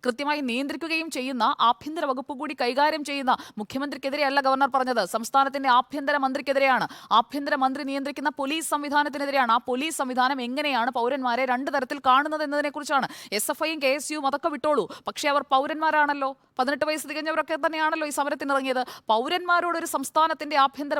കൃത്യമായി നിയന്ത്രിക്കുകയും ചെയ്യുന്ന ആഭ്യന്തര വകുപ്പ് കൂടി കൈകാര്യം ചെയ്യുന്ന മുഖ്യമന്ത്രിക്കെതിരെയല്ല ഗവർണർ പറഞ്ഞത്. സംസ്ഥാനത്തിന്റെ ആഭ്യന്തര മന്ത്രിക്കെതിരെയാണ്. ആഭ്യന്തര മന്ത്രി നിയന്ത്രിക്കുന്ന പോലീസ് സംവിധാനത്തിനെതിരെയാണ്. ആ പോലീസ് സംവിധാനം എങ്ങനെയാണ് പൗരന്മാരെ രണ്ട് തരത്തിൽ കാണുന്നത് എന്നതിനെ കുറിച്ചാണ്. SFIയും KSUവും അതൊക്കെ വിട്ടോളൂ, പക്ഷേ അവർ പൗരന്മാരാണല്ലോ. 18 വയസ്സ് തികഞ്ഞവരൊക്കെ തന്നെയാണല്ലോ ഈ സമരത്തിനിറങ്ങിയത്. പൗരന്മാരോട് ഒരു സംസ്ഥാനത്തിന്റെ ആഭ്യന്തര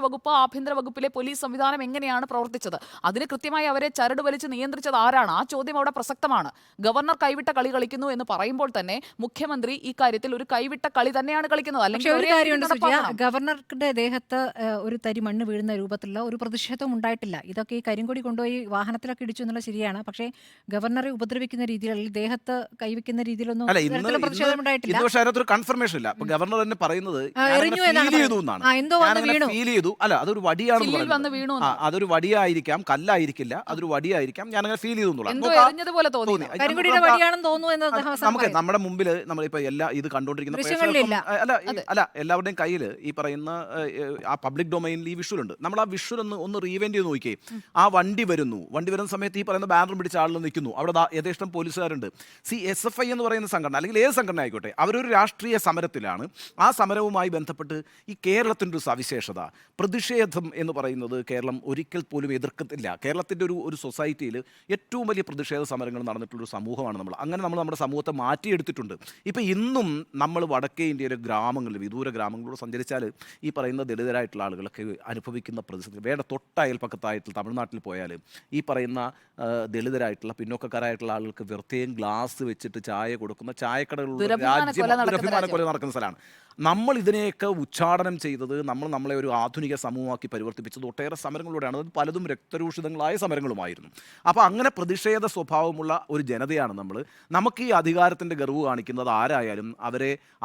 വകുപ്പിലെ പോലീസ് സംവിധാനം എങ്ങനെയാണ് പ്രവർത്തിച്ചത്? അതിന് കൃത്യമായി അവരെ ചരട് വലിച്ച് നിയന്ത്രിച്ചത് ആരാണ്? ആ ചോദ്യം അവിടെ പ്രസക്തമാണ്. ഗവർണർ കൈവിട്ട കളി കളിക്കുന്നു എന്ന് പറയുമ്പോൾ തന്നെ മുഖ്യമന്ത്രി ഈ കാര്യത്തിൽ ഒരു കൈവിട്ട കളി തന്നെയാണ് കളിക്കുന്നത്. പക്ഷെ ഒരു കാര്യമുണ്ട് സുജിയ, ഗവർണറുടെ ദേഹത്ത് ഒരു തരി മണ്ണ് വീഴുന്ന രൂപത്തിലുള്ള ഒരു പ്രതിഷേധവും ഉണ്ടായിട്ടില്ല. ഇതൊക്കെ ഈ കരിങ്കൊടി കൊണ്ടുപോയി വാഹനത്തിലൊക്കെ ഇടിച്ചു എന്നുള്ള ശരിയാണ്. പക്ഷേ ഗവർണറെ ഉപദ്രവിക്കുന്ന രീതിയിൽ, അല്ലെങ്കിൽ ദേഹത്ത് കൈവയ്ക്കുന്ന രീതിയിലൊന്നും പ്രതിഷേധം ഉണ്ടായിട്ടില്ല. കൺഫർമേഷൻ ഇല്ല. അപ്പൊ ഗവർണർ തന്നെ പറയുന്നത് ഫീൽ ചെയ്തു. അല്ല, അതൊരു വടിയാണെന്ന് വീണു. അതൊരു വടിയായിരിക്കാം, കല്ലായിരിക്കില്ല, അതൊരു വടിയായിരിക്കാം, ഞാൻ അങ്ങനെ ഫീൽ ചെയ്തു. നമുക്ക് നമ്മുടെ മുമ്പിൽ നമ്മളിപ്പോ ഇത് കണ്ടോണ്ടിരിക്കുന്ന അല്ല എല്ലാവരുടെയും കയ്യിൽ ഈ പറയുന്ന ആ പബ്ലിക് ഡൊമൈനിൽ ഈ വിഷ്വലുണ്ട്. നമ്മൾ ആ വിഷ്വൽ ഒന്ന് റീവെന്റ് ചെയ്ത് നോക്കിയേ. ആ വണ്ടി വരുന്ന സമയത്ത് ഈ പറയുന്ന ബാനർ പിടിച്ച ആളുകൾ നിൽക്കുന്നു. അവിടെ യഥേഷ്ടം പോലീസുകാരുണ്ട്. SFI എന്ന് പറയുന്ന സംഘടന, അല്ലെങ്കിൽ ഏത് സംഘടന ആയിക്കോട്ടെ, അവരൊരു രാഷ്ട്രീയ സമരത്തിലാണ്. ആ സമരവുമായി ബന്ധപ്പെട്ട് ഈ കേരളത്തിൻ്റെ ഒരു സവിശേഷത, പ്രതിഷേധം എന്ന് പറയുന്നത് കേരളം ഒരിക്കൽ പോലും എതിർക്കത്തില്ല. കേരളത്തിൻ്റെ ഒരു സൊസൈറ്റിയിൽ ഏറ്റവും വലിയ പ്രതിഷേധ സമരങ്ങൾ നടന്നിട്ടുള്ളൊരു സമൂഹമാണ് നമ്മൾ. അങ്ങനെ നമ്മൾ നമ്മുടെ സമൂഹത്തെ മാറ്റിയെടുത്തിട്ടുണ്ട്. ഇപ്പം ഇന്നും നമ്മൾ വടക്കേ ഇന്ത്യയിലെ ഗ്രാമങ്ങളിൽ, വിദൂര ഗ്രാമങ്ങളിലൂടെ സഞ്ചരിച്ചാൽ ഈ പറയുന്ന ദളിതരായിട്ടുള്ള ആളുകളൊക്കെ അനുഭവിക്കുന്ന പ്രതിസന്ധി വേണ്ട. തൊട്ടയൽപ്പക്കത്തായിട്ടുള്ള തമിഴ്നാട്ടിൽ പോയാൽ ഈ പറയുന്ന ദളിതരായിട്ടുള്ള പിന്നോക്കക്കാരായിട്ടുള്ള ആളുകൾക്ക് വെറുതെയും ഗ്ലാസ് വെച്ചിട്ട് ചായ കൊടുക്കുന്ന ചായക്കടകളുള്ള ദുരഭിമാന കൊല നടക്കുന്ന സ്ഥലമാണ്. നമ്മൾ ഇതിനെയൊക്കെ ഉച്ചാടനം ചെയ്തത്, നമ്മളെ ഒരു ആധുനിക സമൂഹമാക്കി പരിവർത്തിപ്പിച്ചത് ഒട്ടേറെ സമരങ്ങളിലൂടെയാണ്. അത് പലതും രക്തരൂഷിതങ്ങളായ സമരങ്ങളുമായിരുന്നു. അപ്പോൾ അങ്ങനെ പ്രതിഷേധ സ്വഭാവമുള്ള ഒരു ജനതയാണ് നമ്മൾ. നമുക്ക് ഈ അധികാരത്തിൻ്റെ ഗർവ് കാണിക്കുന്നത് ആരായാലും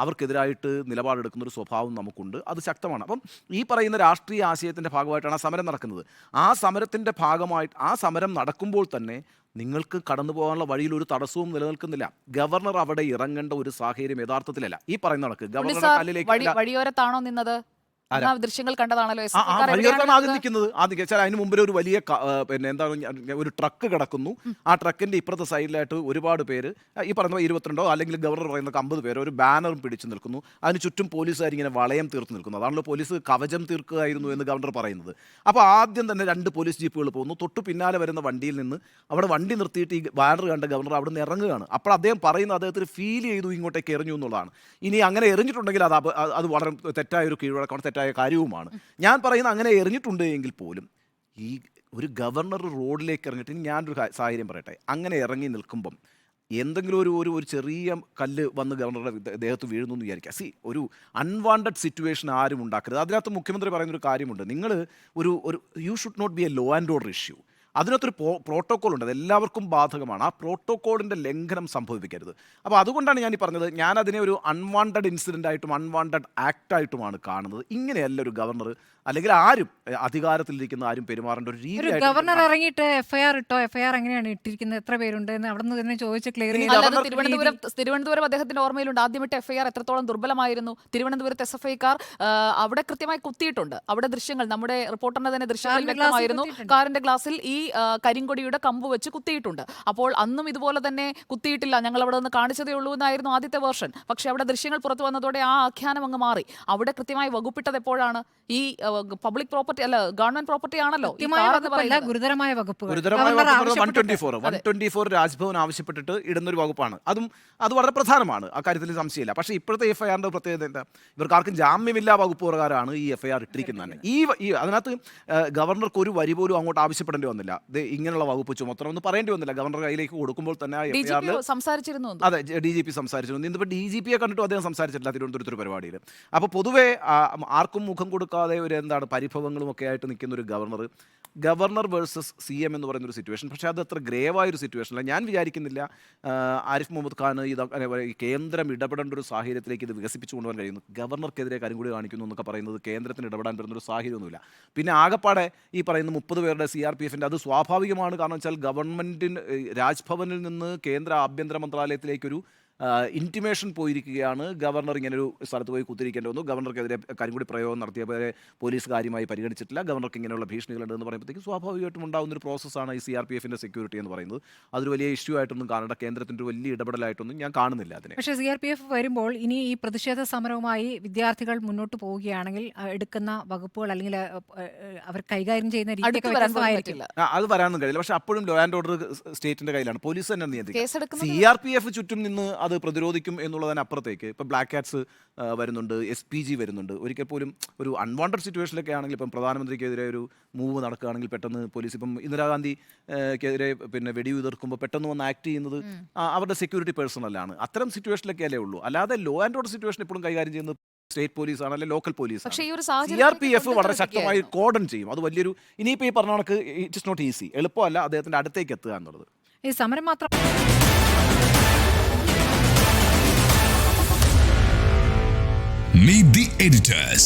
അവർക്കെതിരായിട്ട് നിലപാടെടുക്കുന്ന ഒരു സ്വഭാവം നമുക്കുണ്ട്. അത് ശക്തമാണ്. അപ്പം ഈ പറയുന്ന രാഷ്ട്രീയ ആശയത്തിൻ്റെ ഭാഗമായിട്ടാണ് ആ സമരം നടക്കുന്നത്. ആ സമരത്തിൻ്റെ ഭാഗമായിട്ട് ആ സമരം നടക്കുമ്പോൾ തന്നെ നിങ്ങൾക്ക് കടന്നു പോകാനുള്ള വഴിയിൽ ഒരു തടസ്സവും നിലനിൽക്കുന്നില്ല. ഗവർണർ അവിടെ ഇറങ്ങേണ്ട ഒരു സാഹചര്യം യഥാർത്ഥത്തിലല്ല. ഈ പറയുന്ന കണക്ക് ഗവർണറുടെ കാലിലേക്ക് വഴിയോരത്താണോ നിന്നത്? ദൃശ്യങ്ങൾ കണ്ടതാണല്ലോ. ആദ്യം നിൽക്കുന്നത് അതിന് മുമ്പിൽ ഒരു വലിയ ഒരു ട്രക്ക് കിടക്കുന്നു. ആ ട്രക്കിന്റെ ഇപ്പുറത്തെ സൈഡിലായിട്ട് ഒരുപാട് പേര്, ഈ പറയുന്ന 22 അല്ലെങ്കിൽ ഗവർണർ പറയുന്ന 50 പേര് ഒരു ബാനറും പിടിച്ചു നിൽക്കുന്നു. അതിന് ചുറ്റും പോലീസുകാർ ഇങ്ങനെ വളയം തീർത്ത് നിൽക്കുന്നു. അതാണല്ലോ പോലീസ് കവചം തീർക്കുകയായിരുന്നു എന്ന് ഗവർണർ പറയുന്നത്. അപ്പോൾ ആദ്യം തന്നെ 2 പോലീസ് ജീപ്പുകൾ പോകുന്നു. തൊട്ടു പിന്നാലെ വരുന്ന വണ്ടിയിൽ നിന്ന് അവിടെ വണ്ടി നിർത്തിയിട്ട് ഈ ബാനർ കണ്ട ഗവർണർ അവിടെ നിന്ന് ഇറങ്ങുകയാണ്. അപ്പോൾ അദ്ദേഹം പറയുന്നത് അദ്ദേഹത്തിന് ഫീൽ ചെയ്തു ഇങ്ങോട്ടേക്ക് എറിഞ്ഞു എന്നുള്ളതാണ്. ഇനി അങ്ങനെ എറിഞ്ഞിട്ടുണ്ടെങ്കിൽ അത് വളരെ തെറ്റായൊരു കീഴ്വഴക്കമാണ്, കാര്യവുമാണ്. ഞാൻ പറയുന്നത് അങ്ങനെ എറിഞ്ഞിട്ടുണ്ട് എങ്കിൽ പോലും ഈ ഒരു ഗവർണർ റോഡിലേക്ക് ഇറങ്ങിയിട്ട്, ഞാനൊരു സാഹചര്യം പറയട്ടെ, അങ്ങനെ ഇറങ്ങി നിൽക്കുമ്പം എന്തെങ്കിലും ഒരു ചെറിയ കല്ല് വന്ന് ഗവർണറുടെ ദേഹത്ത് വീഴുന്നു എന്ന് വിചാരിക്കുക. ഒരു അൺവാണ്ടഡ് സിറ്റുവേഷൻ ആരും ഉണ്ടാക്കരുത്. അതിനകത്ത് മുഖ്യമന്ത്രി പറയുന്നൊരു കാര്യമുണ്ട്. നിങ്ങൾ you should not be a law and order issue. അതിനകത്തൊരു പ്രോട്ടോക്കോൾ ഉണ്ട്, അത് എല്ലാവർക്കും ബാധകമാണ്. ആ പ്രോട്ടോക്കോളിൻ്റെ ലംഘനം സംഭവിക്കരുത്. അപ്പോൾ അതുകൊണ്ടാണ് ഞാൻ ഈ പറഞ്ഞത്, ഞാനതിനെ ഒരു അൺവാണ്ടഡ് ഇൻസിഡൻ്റ് ആയിട്ടും അൺവാണ്ടഡ് ആക്റ്റായിട്ടുമാണ് കാണുന്നത്. ഇങ്ങനെയല്ല ഒരു ഗവർണർ അല്ലെങ്കിൽ ആരും അധികാരത്തിലിരിക്കുന്ന ആരും പെരുമാറേണ്ട ഒരു രീതി. ഗവർണർ ഇറങ്ങിയിട്ട് FIR ഇട്ടോ? FIR എങ്ങനെയാണ് ഇട്ടിരിക്കുന്നത്? എത്ര പേരുണ്ട് എന്ന് അവിടെ നിന്ന് തന്നെ ചോദിച്ച് ക്ലിയർ തിരുവനന്തപുരം അദ്ദേഹത്തിന്റെ ഓർമ്മയിലുണ്ട്. ആദ്യമിട്ട് FIR എത്രത്തോളം ദുർബലമായിരുന്നു. തിരുവനന്തപുരത്ത് SFIക്കാർ അവിടെ കൃത്യമായി കുത്തിയിട്ടുണ്ട്. അവിടെ ദൃശ്യങ്ങൾ, നമ്മുടെ റിപ്പോർട്ടറിന്റെ തന്നെ ദൃശ്യങ്ങൾ വ്യക്തമായിരുന്നു. കാറിന്റെ ഗ്ലാസിൽ ഈ കരിങ്കൊടിയുടെ കമ്പ് വെച്ച് കുത്തിയിട്ടുണ്ട്. അപ്പോൾ അന്നും ഇതുപോലെ തന്നെ കുത്തിയിട്ടില്ല, ഞങ്ങൾ അവിടെ നിന്ന് കാണിച്ചതേ ഉള്ളൂ എന്നായിരുന്നു ആദ്യത്തെ വേർഷൻ. പക്ഷേ അവിടെ ദൃശ്യങ്ങൾ പുറത്തു വന്നതോടെ ആ ആഖ്യാനം അങ്ങ് മാറി. അവിടെ കൃത്യമായി വകുപ്പിട്ടത് എപ്പോഴാണ്? ഈ പബ്ലിക് പ്രോപ്പർട്ടി അല്ല, ഗവൺമെന്റ് പ്രോപ്പർട്ടി ആണല്ലോ. ഗുരുതരമായ വകുപ്പ് 124 രാജ്ഭവൻ ആവശ്യപ്പെട്ടിട്ട് ഇടുന്നൊരു വകുപ്പാണ്. അത് വളരെ പ്രധാനമാണ്, അക്കാര്യത്തിൽ സംശയമില്ല. പക്ഷേ ഇപ്പോഴത്തെ FIRന്റെ പ്രത്യേകത എന്താ? ഇവർക്കാർക്കും ജാമ്യമില്ലാ വകുപ്പ് പ്രകാരമാണ് ഈ FIR ഇട്ടിരിക്കുന്നത് തന്നെ. അതിനകത്ത് ഗവർണർക്ക് ഒരു വരി പോലും അങ്ങോട്ട് ആവശ്യപ്പെടേണ്ടി വന്നില്ല. ഇങ്ങനെയുള്ള വകുപ്പ് ചുമത്തണമെന്ന് പറയേണ്ടി വന്നില്ല. ഗവർണർ കയ്യിലേക്ക് കൊടുക്കുമ്പോൾ തന്നെ സംസാരിച്ചിരുന്നു. അതെ, DGP സംസാരിച്ചിരുന്നു. ഇന്നിപ്പോൾ DGPയെ കണ്ടിട്ടും അദ്ദേഹം സംസാരിച്ചിട്ടില്ല തിരുവനന്തപുരത്തൊരു പരിപാടിയിൽ. അപ്പോൾ പൊതുവെ ആർക്കും മുഖം കൊടുക്കാതെ പരിഭവങ്ങളും ഒക്കെ ആയിട്ട് നിൽക്കുന്ന ഒരു ഗവർണർ വേഴ്സസ് CM എന്ന് പറയുന്നൊരു സിറ്റുവേഷൻ. പക്ഷേ അത് അത്ര ഗ്രേവായൊരു സിറ്റുവേഷനല്ല. ഞാൻ വിചാരിക്കുന്നില്ല ആരിഫ് മുഹമ്മദ് ഖാൻ കേന്ദ്രം ഇടപെടേണ്ട ഒരു സാഹചര്യത്തിലേക്ക് ഇത് വികസിപ്പിച്ചു കൊണ്ടുപോകാൻ കഴിയുന്നു. ഗവർണർക്കെതിരെ കരിങ്കൊടി കാണിക്കുന്നു എന്നൊക്കെ പറയുന്നത് കേന്ദ്രത്തിന് ഇടപെടാൻ പറ്റുന്നൊരു സാഹചര്യമൊന്നുമില്ല. പിന്നെ ആകപ്പാടെ ഈ പറയുന്ന 30 പേരുടെ CRPFൻ്റെ അത് സ്വാഭാവികമാണ്. കാരണം വെച്ചാൽ ഗവൺമെൻറ്റിന് രാജ്ഭവനിൽ നിന്ന് കേന്ദ്ര ആഭ്യന്തര മന്ത്രാലയത്തിലേക്കൊരു ഇൻറ്റിമേഷൻ പോയിരിക്കുകയാണ്, ഗവർണർ ഇങ്ങനൊരു സ്ഥലത്ത് പോയി കുത്തിരിക്കേണ്ടി വന്നു, ഗവർണർക്കെതിരെ കരിങ്കൊടി പ്രയോഗം നടത്തിയവരെ പോലീസ് കാര്യമായി പരിഗണിച്ചിട്ടില്ല, ഗവർണർക്ക് ഇങ്ങനെയുള്ള ഭീഷണികളുണ്ട് എന്ന് പറയുമ്പോഴത്തേക്ക് സ്വാഭാവികമായിട്ടും ഉണ്ടാകുന്ന ഒരു പ്രോസസ്സാണ് ഈ CRPFന്റെ സെക്യൂരിറ്റി എന്ന് പറയുന്നത്. അതൊരു വലിയ ഇഷ്യൂ ആയിട്ടൊന്നും കാണേണ്ട, കേന്ദ്രത്തിൻ്റെ ഒരു വലിയ ഇടപെടലായിട്ടൊന്നും ഞാൻ കാണുന്നില്ല അതിനെ. പക്ഷേ CRPF വരുമ്പോൾ ഇനി ഈ പ്രതിഷേധ സമരവുമായി വിദ്യാർത്ഥികൾ മുന്നോട്ട് പോവുകയാണെങ്കിൽ എടുക്കുന്ന വകുപ്പുകൾ അല്ലെങ്കിൽ അവർ കൈകാര്യം ചെയ്യുന്ന രീതിയൊക്കെ അടുത്ത് വരാൻ വ്യത്യസ്തമായിരിക്കും. പറ്റില്ല. അത് വരാനൊന്നും കഴിയില്ല. പക്ഷെ അപ്പോഴും ലോ ആൻഡ് ഓർഡർ സ്റ്റേറ്റിന്റെ കയ്യിലാണ്, പോലീസ് തന്നെ നിയന്ത്രിക്കും. കേസെടുക്കുന്നത് CRPF ചുറ്റും നിന്ന് അത് പ്രതിരോധിക്കും എന്നുള്ളതിനപ്പുറത്തേക്ക് ഇപ്പം ബ്ലാക്ക് കാറ്റ്സ് വരുന്നുണ്ട്, SPG വരുന്നുണ്ട്. ഒരിക്കൽ പോലും ഒരു അൺവാണ്ടഡ് സിറ്റുവേഷനിലൊക്കെ ആണെങ്കിൽ, ഇപ്പം പ്രധാനമന്ത്രിക്കെതിരെ ഒരു മൂവ് നടക്കുകയാണെങ്കിൽ പെട്ടെന്ന് പോലീസ്, ഇപ്പം ഇന്ദിരാഗാന്ധിക്കെതിരെ പിന്നെ വെടിയുതിർക്കുമ്പോൾ പെട്ടെന്ന് വന്ന് ആക്ട് ചെയ്യുന്നത് അവരുടെ സെക്യൂരിറ്റി പേഴ്സണലാണ്. അത്തരം സിറ്റുവേഷനിലൊക്കെ അല്ലേ ഉള്ളൂ. അല്ലാതെ ലോ ആൻഡ് ഓർഡർ സിറ്റുവേഷൻ ഇപ്പോഴും കൈകാര്യം ചെയ്യുന്നത് സ്റ്റേറ്റ് പോലീസാണ്, അല്ലെങ്കിൽ ലോക്കൽ പോലീസാണ്. പക്ഷേ ഈ ഒരു CRPF വളരെ ശക്തമായി കോർഡൺ ചെയ്യും. അത് വലിയൊരു, ഇനിയിപ്പോൾ ഈ പറഞ്ഞ കണക്ക് ഇറ്റ് ഇസ് നോട്ട് ഈസി, എളുപ്പമല്ല അദ്ദേഹത്തിന്റെ അടുത്തേക്ക് എത്തുക എന്നുള്ളത്. ഈ സമരം മാത്രം Meet the editors.